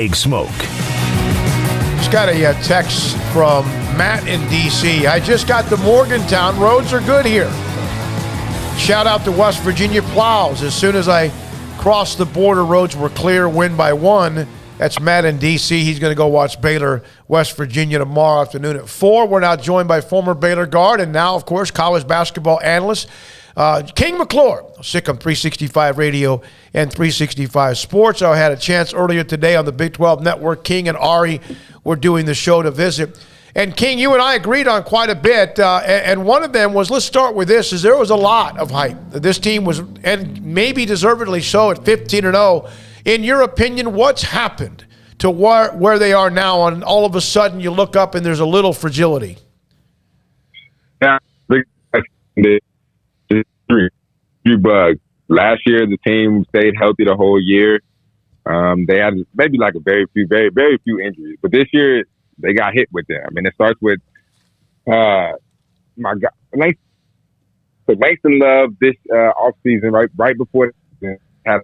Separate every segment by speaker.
Speaker 1: Craig Smoak.
Speaker 2: Just got a text from Matt in D.C. I just got to Morgantown. Roads are good here. Shout out to West Virginia Plows. As soon as I crossed the border, roads were clear, win by 1. That's Matt in D.C. He's going to go watch Baylor, West Virginia tomorrow afternoon at 4. We're now joined by former Baylor guard and now, of course, college basketball analyst, King McClure, Sikkim 365 Radio and 365 Sports. I had a chance earlier today on the Big 12 Network. King and Ari were doing the show to visit. And, King, you and I agreed on quite a bit, and one of them was, let's start with this, is there was a lot of hype. This team was, and maybe deservedly so, at 15-0. In your opinion, what's happened to where they are now, and all of a sudden you look up and there's a little fragility?
Speaker 3: Yeah, bug. Last year, the team stayed healthy the whole year. They had maybe like a very few injuries, but this year they got hit with them. I mean, it starts with my guy Langston Love this offseason, right before had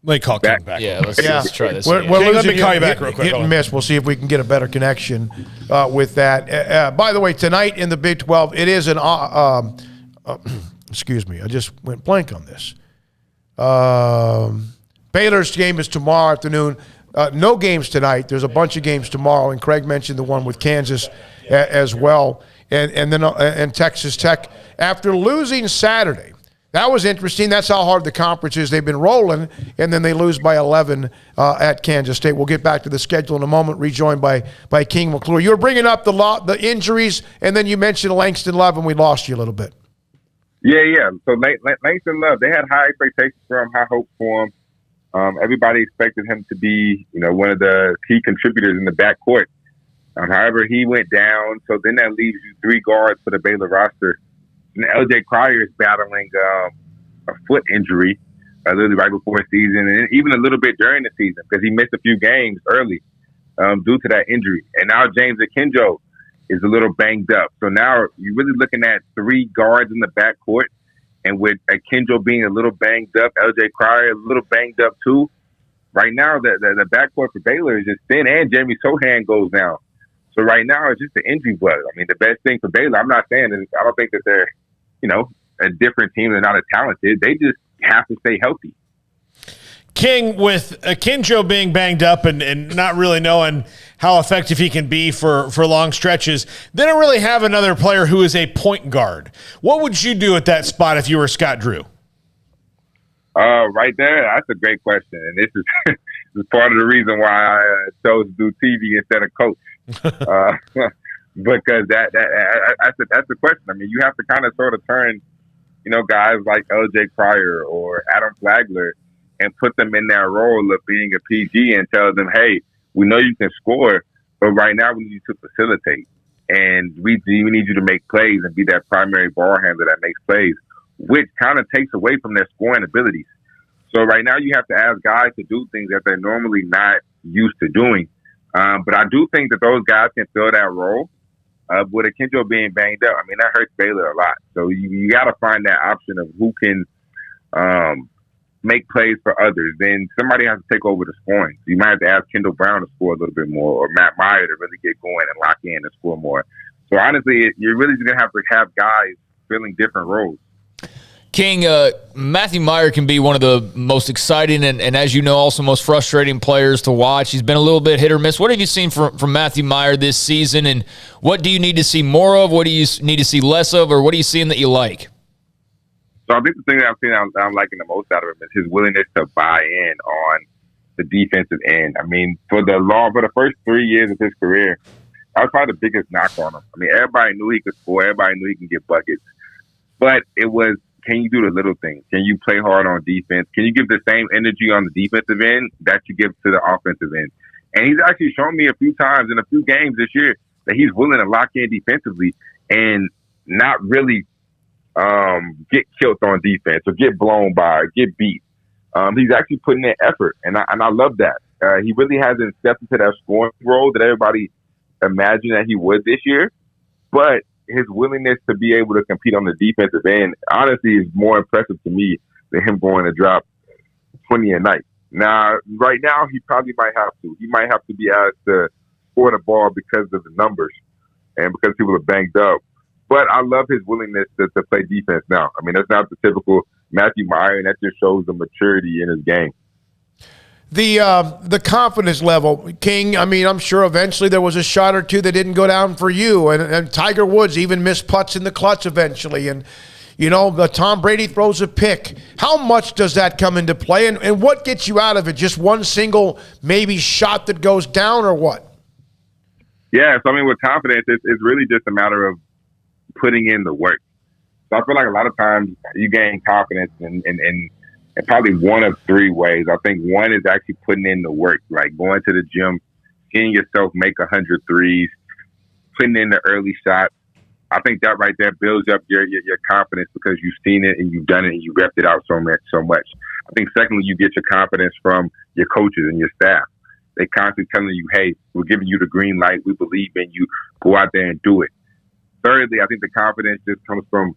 Speaker 4: Late call coming back.
Speaker 5: Yeah, let's try this.
Speaker 4: Let me call you back real quick.
Speaker 2: Hit and miss. We'll see if we can get a better connection with that. By the way, tonight in the Big 12, it is an excuse me, I just went blank on this. Baylor's game is tomorrow afternoon. No games tonight. There's a bunch of games tomorrow, and Craig mentioned the one with Kansas as well, and then Texas Tech after losing Saturday. That was interesting. That's how hard the conference is. They've been rolling, and then they lose by 11 at Kansas State. We'll get back to the schedule in a moment, rejoined by King McClure. You were bringing up the injuries, and then you mentioned Langston Love, and we lost you a little bit.
Speaker 3: Yeah. So Langston Love, they had high expectations for him, high hopes for him. Everybody expected him to be, one of the key contributors in the backcourt. However, he went down, so then that leaves you 3 guards for the Baylor roster. And LJ Cryer is battling a foot injury literally right before the season, and even a little bit during the season because he missed a few games early due to that injury. And now James Akinjo is a little banged up. So now you're really looking at 3 guards in the backcourt, and with Akinjo being a little banged up, LJ Cryer a little banged up too. Right now, the backcourt for Baylor is just thin, and Jeremy Sohan goes down. So right now, it's just the injury bug. I mean, the best thing for Baylor, I'm not saying that I don't think that they're, a different team. They're not as talented. They just have to stay healthy.
Speaker 4: King, with Akinjo being banged up and not really knowing how effective he can be for long stretches, they don't really have another player who is a point guard. What would you do at that spot if you were Scott Drew?
Speaker 3: Right there, that's a great question. And this is, this is part of the reason why I chose to do TV instead of coach. Because that's the question. I mean, you have to kind of sort of turn, guys like LJ Cryer or Adam Flagler and put them in that role of being a PG and tell them, hey, we know you can score, but right now we need you to facilitate. And we need you to make plays and be that primary ball handler that makes plays, which kind of takes away from their scoring abilities. So right now you have to ask guys to do things that they're normally not used to doing. But I do think that those guys can fill that role. With Akinjo being banged up, I mean, that hurts Baylor a lot. So you got to find that option of who can make plays for others. Then somebody has to take over the scoring. So you might have to ask Kendall Brown to score a little bit more, or Matt Meyer to really get going and lock in and score more. So honestly, you're really going to have guys filling different roles.
Speaker 5: King, Matthew Meyer can be one of the most exciting and as you know, also most frustrating players to watch. He's been a little bit hit or miss. What have you seen from Matthew Meyer this season, and what do you need to see more of? What do you need to see less of, or what are you seeing that you like?
Speaker 3: So I think the thing that I'm liking the most out of him is his willingness to buy in on the defensive end. I mean, for the first 3 years of his career, that was probably the biggest knock on him. I mean, everybody knew he could score. Everybody knew he can get buckets. But it was, can you do the little things? Can you play hard on defense? Can you give the same energy on the defensive end that you give to the offensive end? And he's actually shown me a few times in a few games this year that he's willing to lock in defensively and not really get killed on defense or get blown by or get beat. He's actually putting in effort, and I love that. He really hasn't stepped into that scoring role that everybody imagined that he would this year, but his willingness to be able to compete on the defensive end, honestly, is more impressive to me than him going to drop 20 a night. Now, right now, he probably might have to. He might have to be asked to score the ball because of the numbers and because people are banged up. But I love his willingness to play defense now. I mean, that's not the typical Matthew Meyer, and that just shows the maturity in his game.
Speaker 2: The confidence level, King, I mean, I'm sure eventually there was a shot or two that didn't go down for you, and Tiger Woods even missed putts in the clutch eventually, and Tom Brady throws a pick. How much does that come into play, and what gets you out of it? Just one single maybe shot that goes down, or what?
Speaker 3: Yeah, so I mean, with confidence, it's really just a matter of putting in the work. So I feel like a lot of times you gain confidence in probably one of three ways. I think one is actually putting in the work, like going to the gym, seeing yourself make 100 threes, putting in the early shots. I think that right there builds up your confidence because you've seen it and you've done it and you repped it out so much. I think secondly, you get your confidence from your coaches and your staff. They constantly telling you, hey, we're giving you the green light. We believe in you. Go out there and do it. Thirdly, I think the confidence just comes from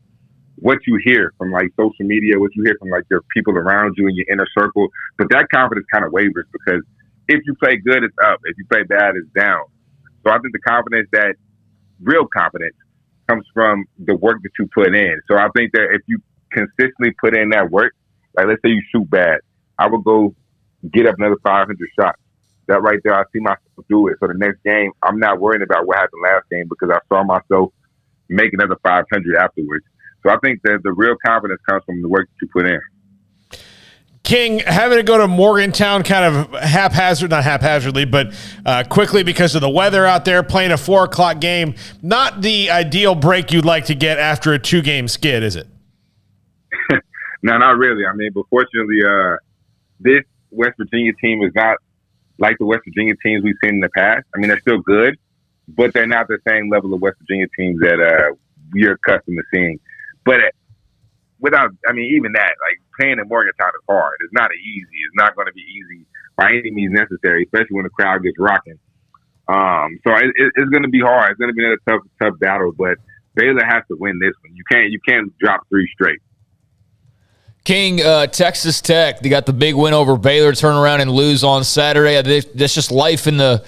Speaker 3: what you hear from like social media, what you hear from like your people around you in your inner circle. But that confidence kind of wavers because if you play good, it's up. If you play bad, it's down. So I think the confidence that real confidence comes from the work that you put in. So I think that if you consistently put in that work, like let's say you shoot bad, I would go get up another 500 shots. That right there, I see myself do it. So the next game, I'm not worrying about what happened last game because I saw myself make another 500 afterwards. So I think that the real confidence comes from the work that you put in.
Speaker 4: King, having to go to Morgantown kind of not haphazardly, but quickly because of the weather out there, playing a 4 o'clock game, not the ideal break you'd like to get after a 2-game skid, is it?
Speaker 3: No, not really. I mean, but fortunately, this West Virginia team is not like the West Virginia teams we've seen in the past. I mean, they're still good, but they're not the same level of West Virginia teams that we're accustomed to seeing. But even that, like playing in Morgantown is hard. It's not easy. It's not going to be easy by any means necessary, especially when the crowd gets rocking. So it's going to be hard. It's going to be another tough battle. But Baylor has to win this one. You can't drop 3 straight.
Speaker 5: King, Texas Tech, they got the big win over Baylor, turn around and lose on Saturday. That's just life in the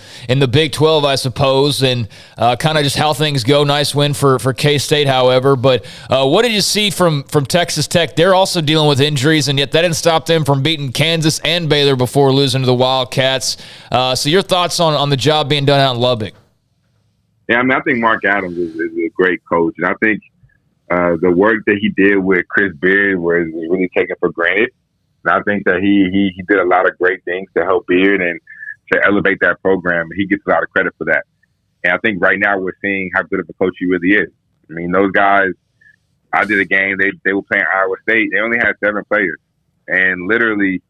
Speaker 5: Big 12, I suppose, and kind of just how things go. Nice win for K-State, however. But what did you see from Texas Tech? They're also dealing with injuries, and yet that didn't stop them from beating Kansas and Baylor before losing to the Wildcats. So your thoughts on the job being done out in Lubbock?
Speaker 3: Yeah, I mean, I think Mark Adams is a great coach, and I think the work that he did with Chris Beard was really taken for granted. And I think that he did a lot of great things to help Beard and to elevate that program. He gets a lot of credit for that. And I think right now we're seeing how good of a coach he really is. I mean, those guys, I did a game, they were playing Iowa State. They only had 7 players and literally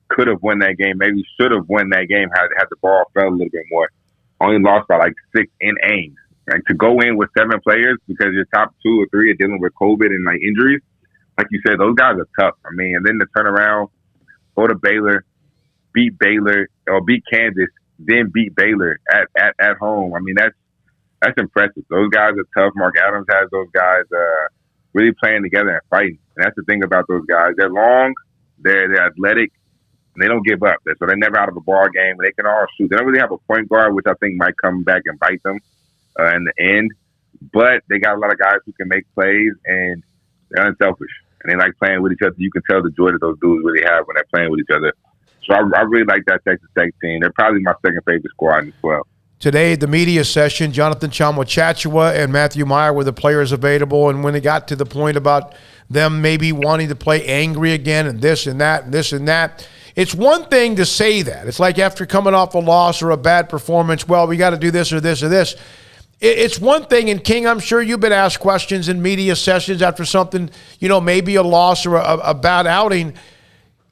Speaker 3: could have won that game, maybe should have won that game had the ball fell a little bit more. Only lost by like 6 in Ames. Like to go in with 7 players because your top 2 or 3 are dealing with COVID and like injuries, like you said, those guys are tough. I mean, and then to turn around, go to Baylor, beat Baylor or beat Kansas, then beat Baylor at home. I mean, that's impressive. Those guys are tough. Mark Adams has those guys really playing together and fighting. And that's the thing about those guys. They're long, they're athletic, and they don't give up. So they're never out of a ball game. They can all shoot. They don't really have a point guard, which I think might come back and bite them in the end. But they got a lot of guys who can make plays, and they're unselfish. And they like playing with each other. You can tell the joy that those dudes really have when they're playing with each other. So I really like that Texas Tech team. They're probably my second favorite squad as well.
Speaker 2: Today, the media session, Jonathan Chachua and Matthew Meyer were the players available. And when it got to the point about them maybe wanting to play angry again and this and that and this and that, it's one thing to say that. It's like after coming off a loss or a bad performance, well, we got to do this or this or this. It's one thing, and King, I'm sure you've been asked questions in media sessions after something, maybe a loss or a bad outing.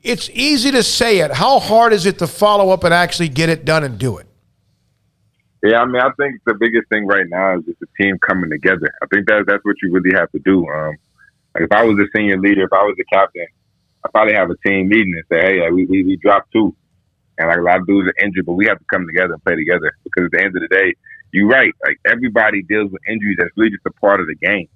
Speaker 2: It's easy to say it. How hard is it to follow up and actually get it done and do it?
Speaker 3: Yeah, I mean, I think the biggest thing right now is just the team coming together. I think that's what you really have to do. Like if I was a senior leader, if I was the captain, I'd probably have a team meeting and say, hey, we dropped 2. And like a lot of dudes are injured, but we have to come together and play together. Because at the end of the day, you're right. Like everybody deals with injuries. That's really just a part of the game.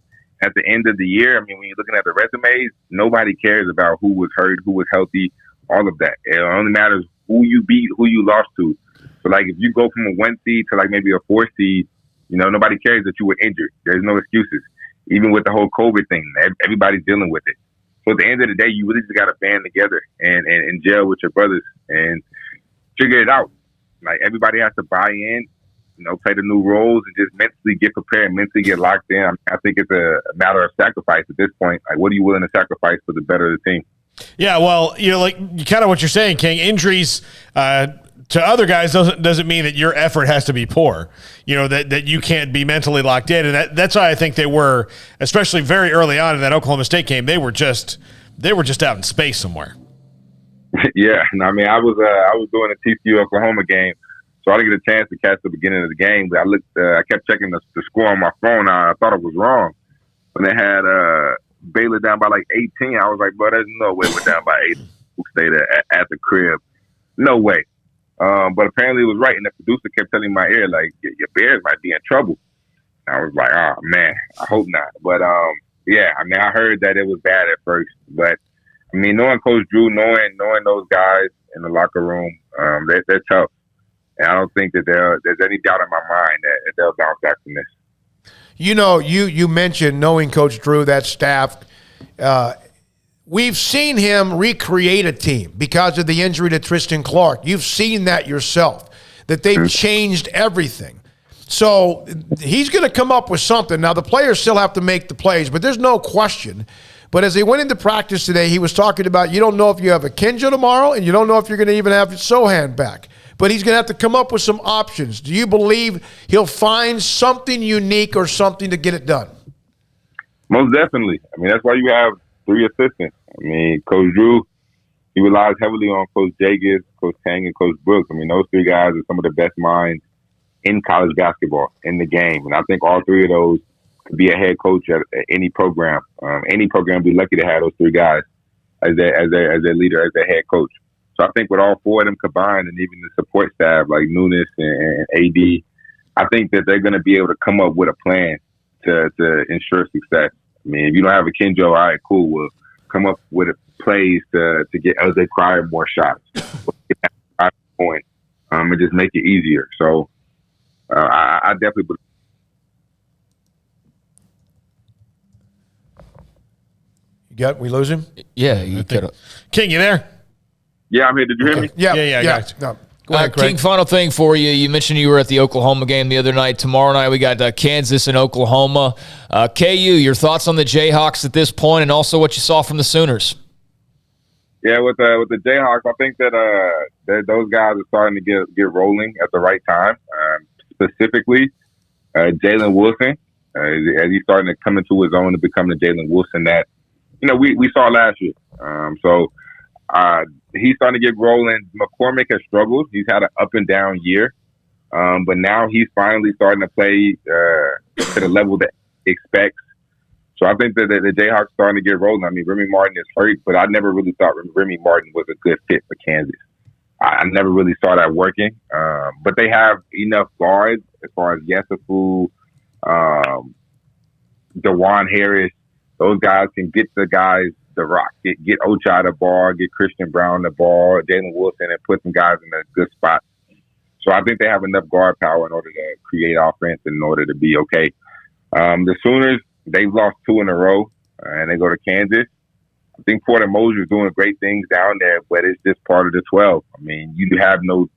Speaker 3: At the end of the year, I mean, when you're looking at the resumes, nobody cares about who was hurt, who was healthy, all of that. It only matters who you beat, who you lost to. So, like, if you go from a 1 seed to, like, maybe a 4 seed, you know, nobody cares that you were injured. There's no excuses. Even with the whole COVID thing, everybody's dealing with it. So at the end of the day, you really just got to band together and gel with your brothers and figure it out. Like, everybody has to buy in, you know, play the new roles and just mentally get prepared, mentally get locked in. I think it's a matter of sacrifice at this point. Like, what are you willing to sacrifice for the better of the team?
Speaker 4: Yeah, well, you know, like kind of what you're saying, King. Injuries to other guys doesn't mean that your effort has to be poor. You know, that you can't be mentally locked in, and that's why I think they were, especially very early on in that Oklahoma State game, they were just out in space somewhere.
Speaker 3: Yeah, and I mean, I was doing a TCU Oklahoma game, so I didn't get a chance to catch the beginning of the game. But I kept checking the score on my phone. I thought it was wrong when they had Baylor down by like 18. I was like, bro, there's no way we're down by 8. We'll stay there at the crib. No way. But apparently it was right. And the producer kept telling my ear, like, your Bears might be in trouble. And I was like, oh, man, I hope not. But, yeah, I mean, I heard that it was bad at first. But, I mean, knowing Coach Drew, knowing those guys in the locker room, they're tough. And I don't think that there's any doubt in my mind that they'll bounce back from this.
Speaker 2: You know, you mentioned knowing Coach Drew, that staff. We've seen him recreate a team because of the injury to Tristan Clark. You've seen that yourself, that they've changed everything. So he's going to come up with something. Now, the players still have to make the plays, but there's no question. But as they went into practice today, he was talking about you don't know if you have a Kenjo tomorrow, and you don't know if you're going to even have Sohan back. But he's going to have to come up with some options. Do you believe he'll find something unique or something to get it done?
Speaker 3: Most definitely. I mean, that's why you have 3 assistants. I mean, Coach Drew, he relies heavily on Coach Jagus, Coach Tang, and Coach Brooks. I mean, those 3 guys are some of the best minds in college basketball, in the game. And I think all 3 of those could be a head coach at any program. Any program would be lucky to have those 3 guys as their leader, as their head coach. So I think with all 4 of them combined, and even the support staff like Nunes and AD, I think that they're going to be able to come up with a plan to ensure success. I mean, if you don't have a Kenjo, all right, cool. We'll come up with plays to get LJ Cryer more shots. Point, and just make it easier. So I definitely believe.
Speaker 2: We lose him?
Speaker 5: Yeah, you could.
Speaker 4: King, you there?
Speaker 3: Yeah, I'm here. Did you hear me?
Speaker 4: Yeah. Got it.
Speaker 2: No. Go ahead, Craig.
Speaker 5: King, final thing for you. You mentioned you were at the Oklahoma game the other night. Tomorrow night we got Kansas and Oklahoma. KU, your thoughts on the Jayhawks at this point, and also what you saw from the Sooners?
Speaker 3: Yeah, with the Jayhawks, I think that those guys are starting to get rolling at the right time. Specifically, Jalen Wilson, as he's starting to come into his own and become the Jalen Wilson that we saw last year. He's starting to get rolling. McCormick has struggled. He's had an up and down year. But now he's finally starting to play to the level that he expects. So I think that the Jayhawks are starting to get rolling. I mean, Remy Martin is hurt, but I never really thought Remy Martin was a good fit for Kansas. I never really saw that working. But they have enough guards as far as Yesufu, DeJuan Harris. Those guys can get the guys the rock, get Ochai the ball, get Christian Brown the ball, Jalen Wilson, and put some guys in a good spot. So I think they have enough guard power in order to create offense and in order to be okay. The Sooners, they've lost 2 in a row, and they go to Kansas. I think Porter Moser is doing great things down there, but it's just part of the 12. I mean, you have no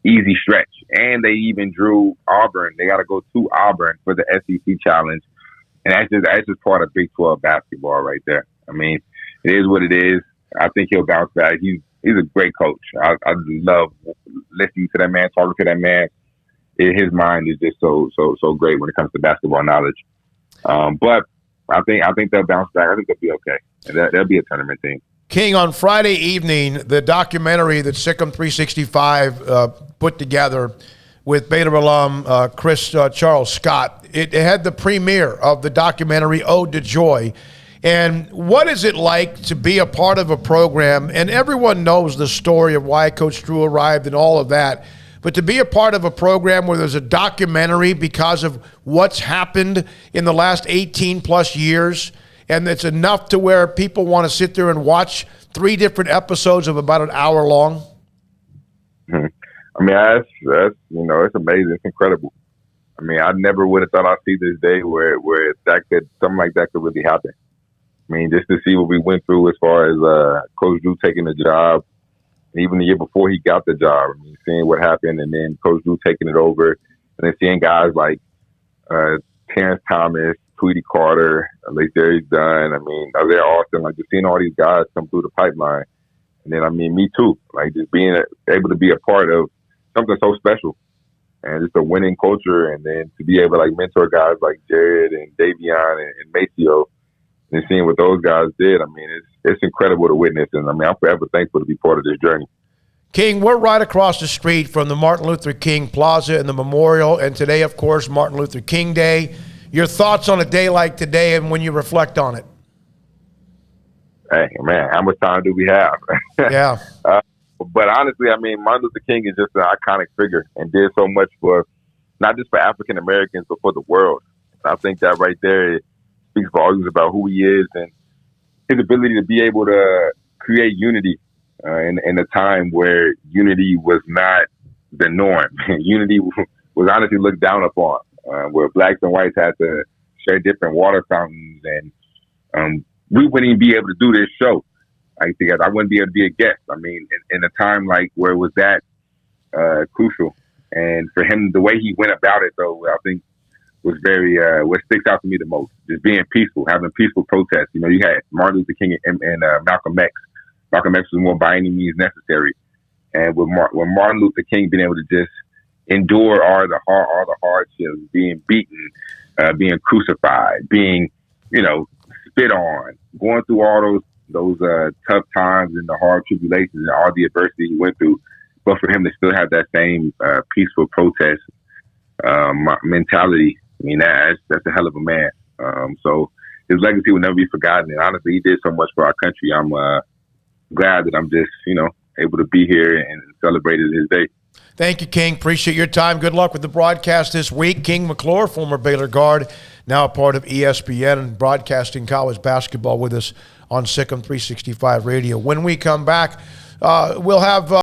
Speaker 3: easy stretch. And they even drew Auburn. They got to go to Auburn for the SEC Challenge. And that's just part of Big 12 basketball right there. I mean, it is what it is. I think he'll bounce back. He's a great coach. I love listening to that man, talking to that man. His mind is just so great when it comes to basketball knowledge. But I think they'll bounce back. I think they'll be okay. And they'll be a tournament team.
Speaker 2: King, on Friday evening, the documentary that Sikkim 365 put together with Baylor alum Charles Scott, it had the premiere of the documentary Ode to Joy. And what is it like to be a part of a program, and everyone knows the story of why Coach Drew arrived and all of that, but to be a part of a program where there's a documentary because of what's happened in the last 18 plus years, and it's enough to where people want to sit there and watch 3 different episodes of about an hour long?
Speaker 3: Mhm. I mean, that's it's amazing. It's incredible. I mean, I never would have thought I'd see this day where something like that could really happen. I mean, just to see what we went through as far as Coach Drew taking the job, and even the year before he got the job. I mean, seeing what happened, and then Coach Drew taking it over, and then seeing guys like Terrence Thomas, Tweety Carter, Ladarius Dunn. I mean, they're awesome. Like, just seeing all these guys come through the pipeline, and then I mean, me too. Like, just being able to be a part of something so special. And just a winning culture, and then to be able to like mentor guys like Jared and Davion and Maceo, and seeing what those guys did. I mean, it's incredible to witness, and I mean, I'm forever thankful to be part of this journey.
Speaker 2: King, we're right across the street from the Martin Luther King Plaza and the memorial, and today, of course, Martin Luther King Day. Your thoughts on a day like today and when you reflect on it?
Speaker 3: Hey, man, how much time do we have?
Speaker 2: Yeah.
Speaker 3: But honestly, I mean, Martin Luther King is just an iconic figure and did so much for, not just for African Americans, but for the world. I think that right there speaks volumes about who he is and his ability to be able to create unity in a time where unity was not the norm. Unity was honestly looked down upon, where blacks and whites had to share different water fountains, and we wouldn't even be able to do this show. Together, I wouldn't be able to be a guest. I mean, in a time like where it was that crucial, and for him, the way he went about it, though, I think was very what sticks out to me the most. Just being peaceful, having peaceful protests. You know, you had Martin Luther King and Malcolm X. Malcolm X was more by any means necessary, and with Martin Luther King being able to just endure all the hardships, being beaten, being crucified, being spit on, going through all those tough times and the hard tribulations and all the adversity he went through, but for him to still have that same peaceful protest mentality, I mean, that's a hell of a man. So his legacy will never be forgotten. And honestly, he did so much for our country. I'm glad that I'm just, able to be here and celebrate his day.
Speaker 2: Thank you, King. Appreciate your time. Good luck with the broadcast this week. King McClure, former Baylor guard, now a part of ESPN and broadcasting college basketball with us on Sikkim 365 Radio. When we come back, we'll have